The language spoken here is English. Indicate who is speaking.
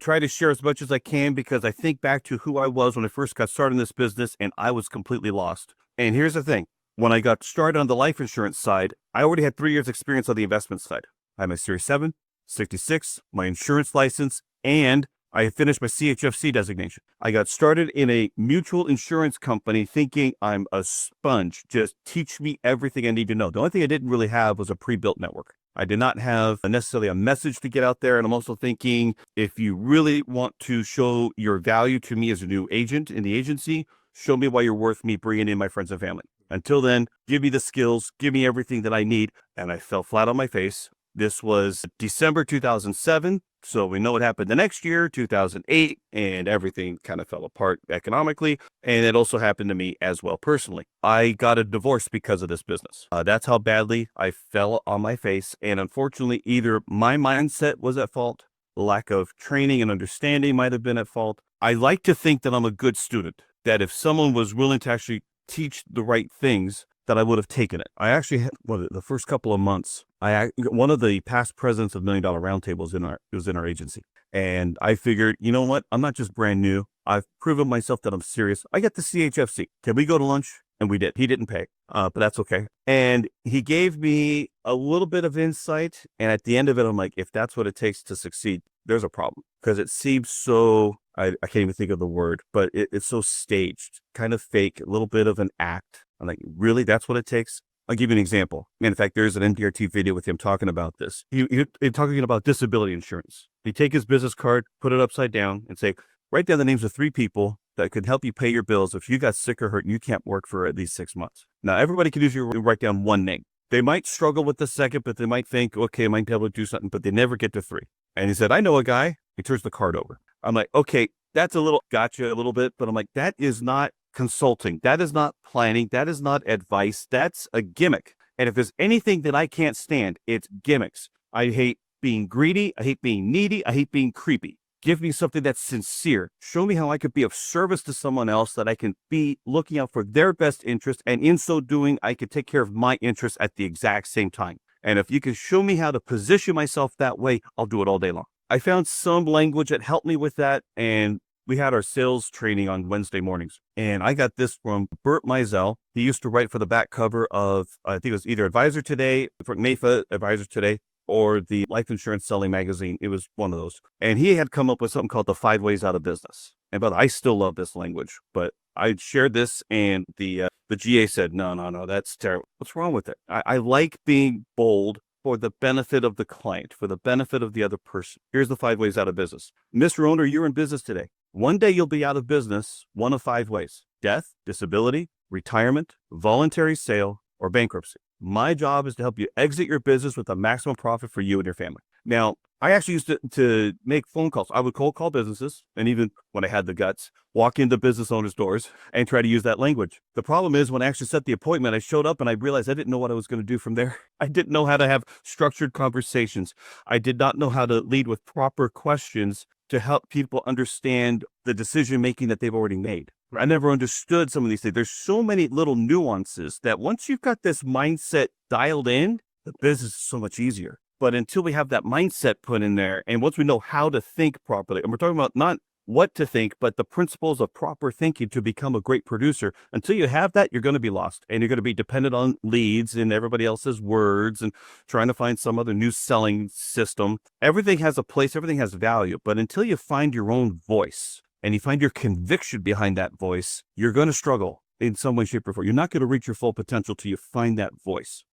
Speaker 1: try to share as much as I can because I think back to who I was when I first got started in this business and I was completely lost. And here's the thing. When I got started on the life insurance side, I already had 3 years experience on the investment side. I had my Series 7, 66, my insurance license, and I had finished my CHFC designation. I got started in a mutual insurance company thinking I'm a sponge. Just teach me everything I need to know. The only thing I didn't really have was a pre-built network. I did not have necessarily a message to get out there. And I'm also thinking, if you really want to show your value to me as a new agent in the agency, show me why you're worth me bringing in my friends and family. Until then, give me the skills, give me everything that I need. And I fell flat on my face. This was December 2007. So we know what happened the next year, 2008, and everything kind of fell apart economically. And it also happened to me as well personally. I got a divorce because of this business. That's how badly I fell on my face. And unfortunately, either my mindset was at fault, lack of training and understanding might have been at fault. I like to think that I'm a good student, that if someone was willing to actually teach the right things, that I would have taken it. I actually had the first couple of months, one of the past presidents of $1 Million Roundtables was in our agency. And I figured, you know what? I'm not just brand new. I've proven myself that I'm serious. I got the CHFC. Can we go to lunch? And we did. He didn't pay, but that's okay. And he gave me a little bit of insight. And at the end of it, I'm like, if that's what it takes to succeed, there's a problem. Because it seems so, I can't even think of the word, but it's so staged, kind of fake, a little bit of an act. I'm like, really? That's what it takes? I'll give you an example. In fact, there's an NDRT video with him talking about this. He talking about disability insurance. He'd take his business card, put it upside down, and say, write down the names of 3 people that could help you pay your bills if you got sick or hurt and you can't work for at least 6 months. Now, everybody can usually write down 1 name. They might struggle with the second, but they might think, okay, I might be able to do something, but they never get to 3. And he said, I know a guy. He turns the card over. I'm like, okay, that's gotcha a little bit, but I'm like, that is not consulting. That is not planning. That is not advice. That's a gimmick. And if there's anything that I can't stand, it's gimmicks. I hate being greedy. I hate being needy. I hate being creepy. Give me something that's sincere. Show me how I could be of service to someone else, that I can be looking out for their best interest. And in so doing, I could take care of my interests at the exact same time. And if you can show me how to position myself that way, I'll do it all day long. I found some language that helped me with that. And we had our sales training on Wednesday mornings. And I got this from Burt Mizell. He used to write for the back cover of, I think it was either Advisor Today, for NAFA Advisor Today, or the Life Insurance Selling Magazine. It was one of those. And he had come up with something called the 5 Ways Out of Business. And by the way, I still love this language, but I shared this and the GA said, no, that's terrible. What's wrong with it? I like being bold for the benefit of the client, for the benefit of the other person. Here's the 5 ways out of business. Mr. Owner, you're in business today. One day you'll be out of business, one of 5 ways: death, disability, retirement, voluntary sale, or bankruptcy. My job is to help you exit your business with a maximum profit for you and your family. Now, I actually used to make phone calls. I would cold call businesses, and even when I had the guts, walk into business owners' doors and try to use that language. The problem is when I actually set the appointment, I showed up and I realized I didn't know what I was going to do from there. I didn't know how to have structured conversations. I did not know how to lead with proper questions to help people understand the decision-making that they've already made. I never understood some of these things. There's so many little nuances that once you've got this mindset dialed in, the business is so much easier. But until we have that mindset put in there, and once we know how to think properly, and we're talking about not what to think, but the principles of proper thinking to become a great producer, until you have that, you're going to be lost. And you're going to be dependent on leads and everybody else's words and trying to find some other new selling system. Everything has a place, everything has value. But until you find your own voice and you find your conviction behind that voice, you're going to struggle in some way, shape, or form. You're not going to reach your full potential till you find that voice.